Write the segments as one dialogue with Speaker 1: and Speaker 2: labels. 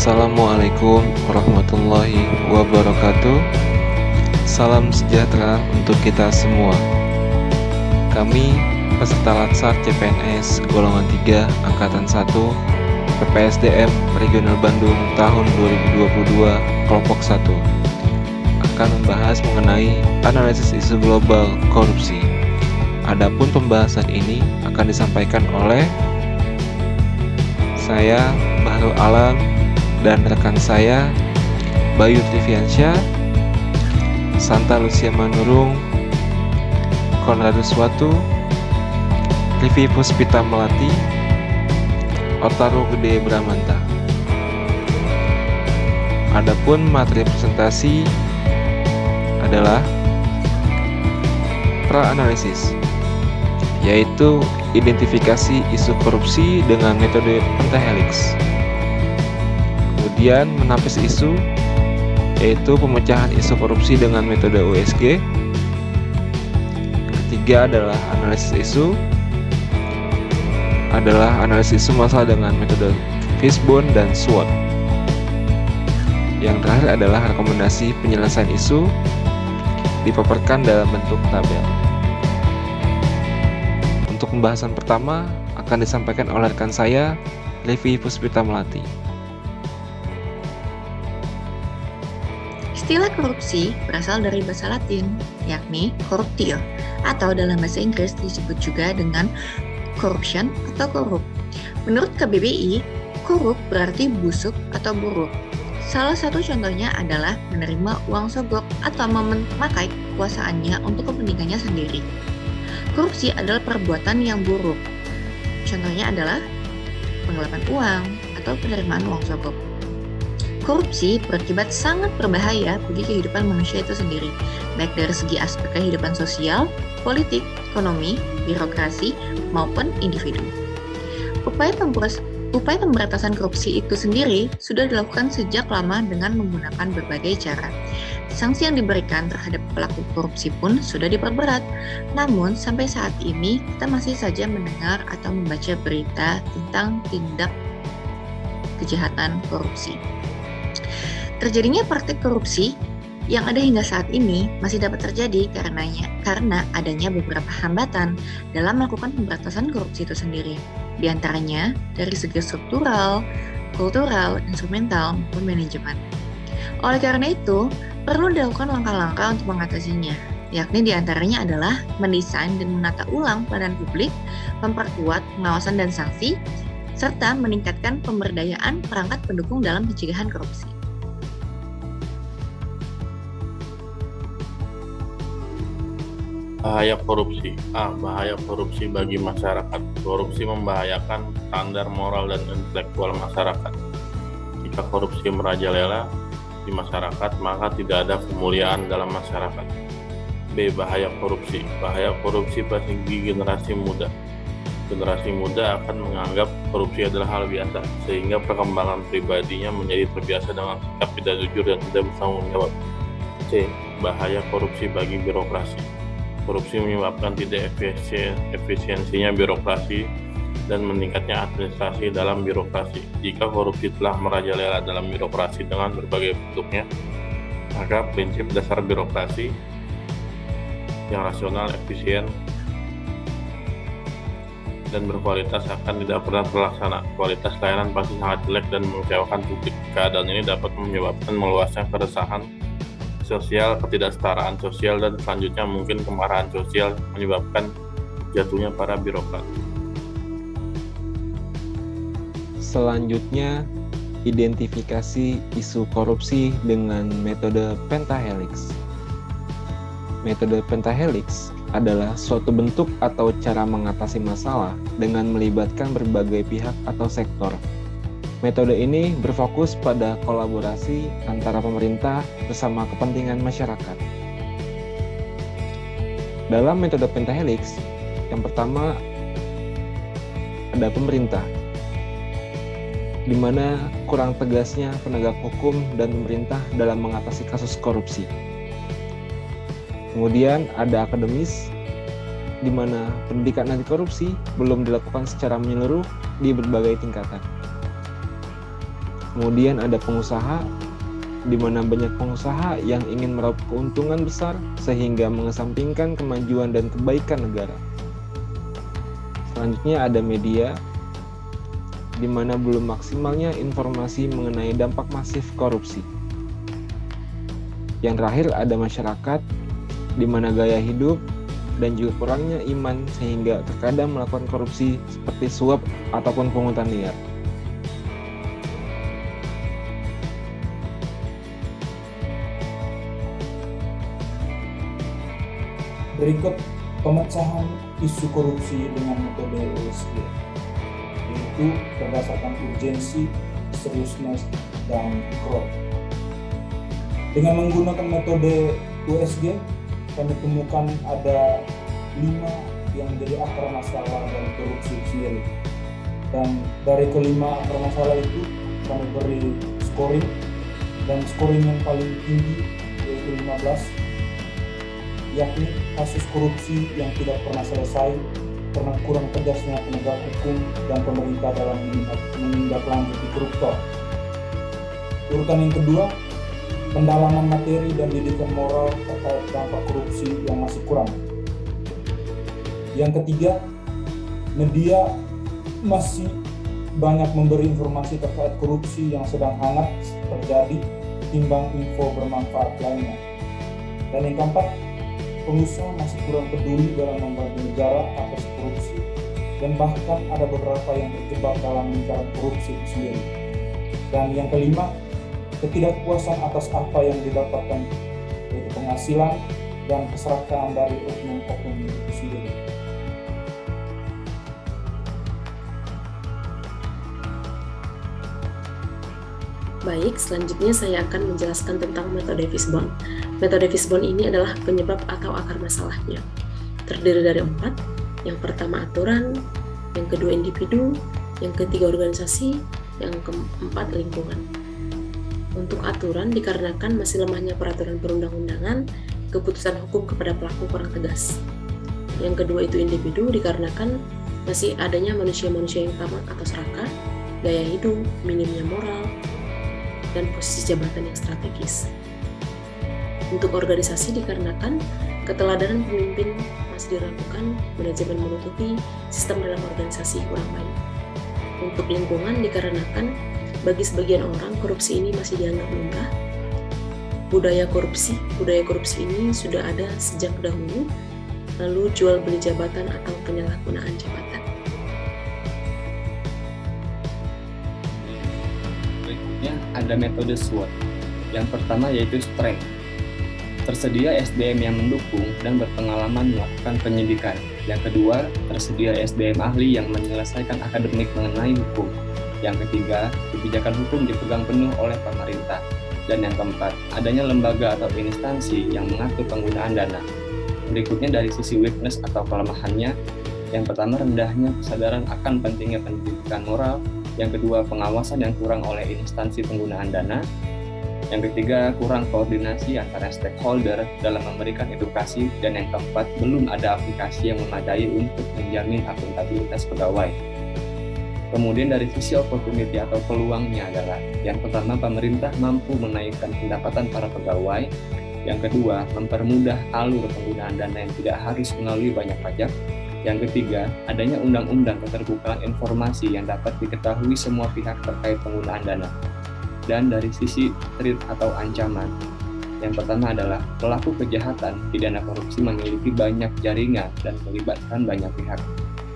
Speaker 1: Assalamualaikum warahmatullahi wabarakatuh. Salam sejahtera untuk kita semua. Kami peserta Latsar CPNS golongan 3 angkatan 1 PPSDM Regional Bandung tahun 2022 kelompok 1 akan membahas mengenai analisis isu global korupsi. Adapun pembahasan ini akan disampaikan oleh saya, Bahrul Alam, dan rekan saya, Bayu Triviansyah, Santa Lucia Manurung, Konradus Watu, Rivi Puspita Melati, Otaru Gede Bramanta. Adapun materi presentasi adalah pra-analisis, yaitu identifikasi isu korupsi dengan metode pentahelix. Kemudian menapis isu, yaitu pemecahan isu korupsi dengan metode USG. Ketiga adalah analisis isu, masalah dengan metode Fishbone dan SWOT. Yang terakhir adalah rekomendasi penyelesaian isu dipaparkan dalam bentuk tabel. Untuk pembahasan pertama akan disampaikan oleh rekan saya, Rivi Puspita Melati.
Speaker 2: Istilah korupsi berasal dari bahasa Latin, yakni corruptio, atau dalam bahasa Inggris disebut juga dengan corruption atau korup. Menurut KBBI, korup berarti busuk atau buruk. Salah satu contohnya adalah menerima uang sogok atau memakai kekuasaannya untuk kepentingannya sendiri. Korupsi adalah perbuatan yang buruk. Contohnya adalah penggelapan uang atau penerimaan uang sogok. Korupsi berakibat sangat berbahaya bagi kehidupan manusia itu sendiri, baik dari segi aspek kehidupan sosial, politik, ekonomi, birokrasi, maupun individu. Upaya pemberantasan korupsi itu sendiri sudah dilakukan sejak lama dengan menggunakan berbagai cara. Sanksi yang diberikan terhadap pelaku korupsi pun sudah diperberat. Namun, sampai saat ini kita masih saja mendengar atau membaca berita tentang tindak kejahatan korupsi. Terjadinya praktik korupsi yang ada hingga saat ini masih dapat terjadi karena adanya beberapa hambatan dalam melakukan pemberantasan korupsi itu sendiri. Di antaranya dari segi struktural, kultural, instrumental, maupun manajemen. Oleh karena itu, perlu dilakukan langkah-langkah untuk mengatasinya, yakni diantaranya adalah mendesain dan menata ulang pelayanan publik, memperkuat pengawasan dan sanksi, serta meningkatkan pemberdayaan perangkat pendukung dalam pencegahan korupsi.
Speaker 3: Bahaya korupsi. Bahaya korupsi bagi masyarakat. Korupsi membahayakan standar moral dan intelektual masyarakat. Jika korupsi merajalela di masyarakat, maka tidak ada kemuliaan dalam masyarakat. B. Bahaya korupsi. Bahaya korupsi bagi generasi muda. Generasi muda akan menganggap korupsi adalah hal biasa, sehingga perkembangan pribadinya menjadi terbiasa dengan sikap tidak jujur dan tidak bertanggung jawab. C. Bahaya korupsi bagi birokrasi. Korupsi menyebabkan tidak efisiensinya birokrasi dan meningkatnya administrasi dalam birokrasi. Jika korupsi telah merajalela dalam birokrasi dengan berbagai bentuknya, maka prinsip dasar birokrasi yang rasional, efisien, dan berkualitas akan tidak pernah terlaksana. Kualitas layanan pasti sangat jelek dan mengecewakan publik. Keadaan ini dapat menyebabkan meluasnya keresahan sosial, ketidaksetaraan sosial, dan selanjutnya mungkin kemarahan sosial, menyebabkan jatuhnya para birokrat.
Speaker 1: Selanjutnya, identifikasi isu korupsi dengan metode pentahelix. Metode pentahelix adalah suatu bentuk atau cara mengatasi masalah dengan melibatkan berbagai pihak atau sektor. Metode ini berfokus pada kolaborasi antara pemerintah bersama kepentingan masyarakat. Dalam metode pentahelix, yang pertama ada pemerintah, di mana kurang tegasnya penegak hukum dan pemerintah dalam mengatasi kasus korupsi. Kemudian ada akademis, di mana pendidikan anti korupsi belum dilakukan secara menyeluruh di berbagai tingkatan. Kemudian ada pengusaha, di mana banyak pengusaha yang ingin meraup keuntungan besar sehingga mengesampingkan kemajuan dan kebaikan negara. Selanjutnya ada media, di mana belum maksimalnya informasi mengenai dampak masif korupsi. Yang terakhir ada masyarakat, di mana gaya hidup dan juga kurangnya iman sehingga terkadang melakukan korupsi seperti suap ataupun pungutan liar.
Speaker 4: Berikut pemecahan isu korupsi dengan metode USG, yaitu berdasarkan urgensi, seriusness, dan growth. Dengan menggunakan metode USG, kami temukan ada 5 yang menjadi akar masalah dari korupsi sendiri. Dan dari kelima akar masalah itu, kami beri scoring, dan scoring yang paling tinggi yaitu 15, yakni kasus korupsi yang tidak pernah selesai karena kurang tegasnya penegak hukum dan pemerintah dalam menindaklanjuti koruptor. Urutan yang kedua, pendalaman materi dan didikan moral terkait dampak korupsi yang masih kurang. Yang ketiga, media masih banyak memberi informasi terkait korupsi yang sedang hangat terjadi timbang info bermanfaat lainnya. Dan yang keempat, pengusaha masih kurang peduli dalam membantu negara atas korupsi, dan bahkan ada beberapa yang terjebak dalam lingkaran korupsi itu sendiri. Dan yang kelima, ketidakpuasan atas apa yang didapatkan, yaitu penghasilan dan keserakahan dari oknum-oknum itu sendiri.
Speaker 5: Baik, selanjutnya saya akan menjelaskan tentang metode Fishbone. Metode Fishbone ini adalah penyebab atau akar masalahnya. Terdiri dari 4. Yang pertama aturan, yang kedua individu, yang ketiga organisasi, yang keempat lingkungan. Untuk aturan dikarenakan masih lemahnya peraturan perundang-undangan, keputusan hukum kepada pelaku kurang tegas. Yang kedua itu individu dikarenakan masih adanya manusia-manusia yang tamak atau serakah, gaya hidup, minimnya moral, dan posisi jabatan yang strategis. Untuk organisasi dikarenakan keteladanan pemimpin masih diragukan, manajemen menutupi, sistem dalam organisasi kurang baik. Untuk lingkungan dikarenakan bagi sebagian orang korupsi ini masih dianggap lumrah. Budaya korupsi ini sudah ada sejak dahulu, lalu jual beli jabatan atau penyalahgunaan jabatan.
Speaker 6: Berikutnya ada metode SWOT. Yang pertama yaitu strength. Tersedia SDM yang mendukung dan berpengalaman melakukan penyidikan. Yang kedua, tersedia SDM ahli yang menyelesaikan akademik mengenai hukum. Yang ketiga, kebijakan hukum dipegang penuh oleh pemerintah. Dan yang keempat, adanya lembaga atau instansi yang mengatur penggunaan dana. Berikutnya dari sisi weakness atau kelemahannya, yang pertama rendahnya kesadaran akan pentingnya pendidikan moral. Yang kedua, pengawasan yang kurang oleh instansi penggunaan dana. Yang ketiga, kurang koordinasi antara stakeholder dalam memberikan edukasi. Dan yang keempat, belum ada aplikasi yang memadai untuk menjamin akuntabilitas pegawai. Kemudian dari sisi opportunity atau peluangnya adalah yang pertama, pemerintah mampu menaikkan pendapatan para pegawai. Yang kedua, mempermudah alur penggunaan dana yang tidak harus melalui banyak pajak. Yang ketiga, adanya undang-undang keterbukaan informasi yang dapat diketahui semua pihak terkait penggunaan dana. Dan dari sisi threat atau ancaman, yang pertama adalah pelaku kejahatan pidana korupsi memiliki banyak jaringan dan melibatkan banyak pihak.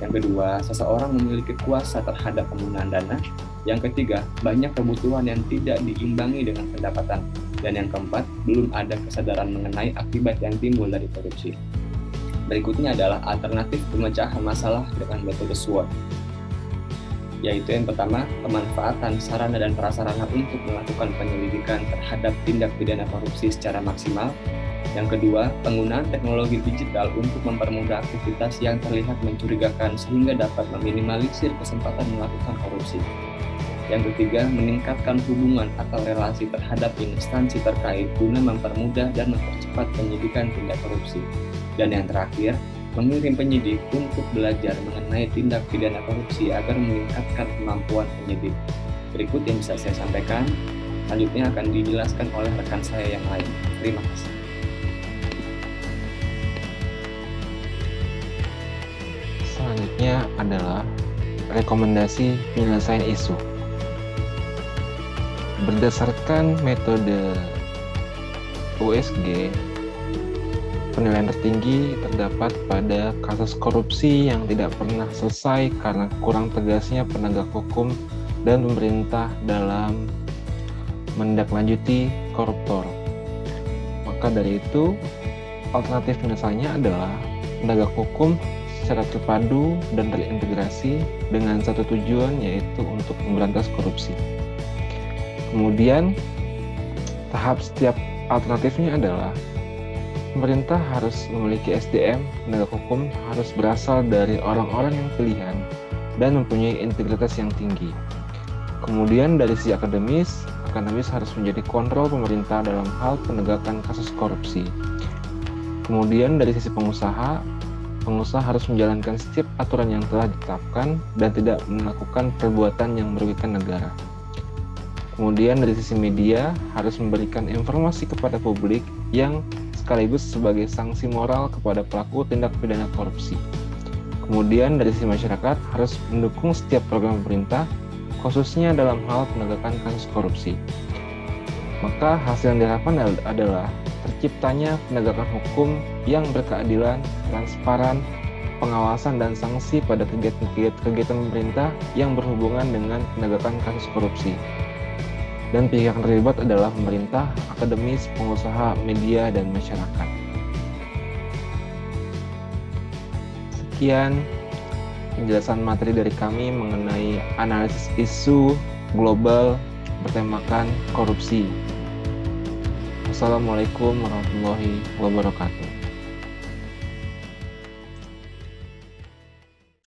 Speaker 6: Yang kedua, seseorang memiliki kuasa terhadap penggunaan dana. Yang ketiga, banyak kebutuhan yang tidak diimbangi dengan pendapatan. Dan yang keempat, belum ada kesadaran mengenai akibat yang timbul dari korupsi. Berikutnya adalah alternatif pemecahan masalah dengan metode SWOT, yaitu yang pertama, pemanfaatan sarana dan prasarana untuk melakukan penyelidikan terhadap tindak pidana korupsi secara maksimal. Yang kedua, penggunaan teknologi digital untuk mempermudah aktivitas yang terlihat mencurigakan sehingga dapat meminimalisir kesempatan melakukan korupsi. Yang ketiga, meningkatkan hubungan atau relasi terhadap instansi terkait guna mempermudah dan mempercepat penyidikan tindak korupsi. Dan yang terakhir, mengirim penyidik untuk belajar mengenai tindak pidana korupsi agar meningkatkan kemampuan penyidik. berikut yang bisa saya sampaikan. Selanjutnya akan dijelaskan oleh rekan saya yang lain. Terima kasih.
Speaker 1: Selanjutnya adalah rekomendasi penyelesaian isu. Berdasarkan metode USG, penilaian tertinggi terdapat pada kasus korupsi yang tidak pernah selesai karena kurang tegasnya penegak hukum dan pemerintah dalam menindaklanjuti koruptor. Maka dari itu, alternatif penyelesaiannya adalah penegak hukum secara terpadu dan terintegrasi dengan satu tujuan, yaitu untuk memberantas korupsi. Kemudian, tahap setiap alternatifnya adalah pemerintah harus memiliki SDM, penegak hukum harus berasal dari orang-orang yang pilihan dan mempunyai integritas yang tinggi. Kemudian dari sisi akademis harus menjadi kontrol pemerintah dalam hal penegakan kasus korupsi. Kemudian dari sisi pengusaha harus menjalankan setiap aturan yang telah ditetapkan dan tidak melakukan perbuatan yang merugikan negara. Kemudian dari sisi media harus memberikan informasi kepada publik yang sekaligus sebagai sanksi moral kepada pelaku tindak pidana korupsi. Kemudian dari sisi masyarakat harus mendukung setiap program pemerintah, khususnya dalam hal penegakan kasus korupsi. Maka hasil yang diharapkan adalah terciptanya penegakan hukum yang berkeadilan, transparan, pengawasan dan sanksi pada kegiatan pemerintah yang berhubungan dengan penegakan kasus korupsi. Dan pihak yang terlibat adalah pemerintah, akademis, pengusaha, media, dan masyarakat. Sekian penjelasan materi dari kami mengenai analisis isu global bertemakan korupsi. Wassalamualaikum warahmatullahi wabarakatuh.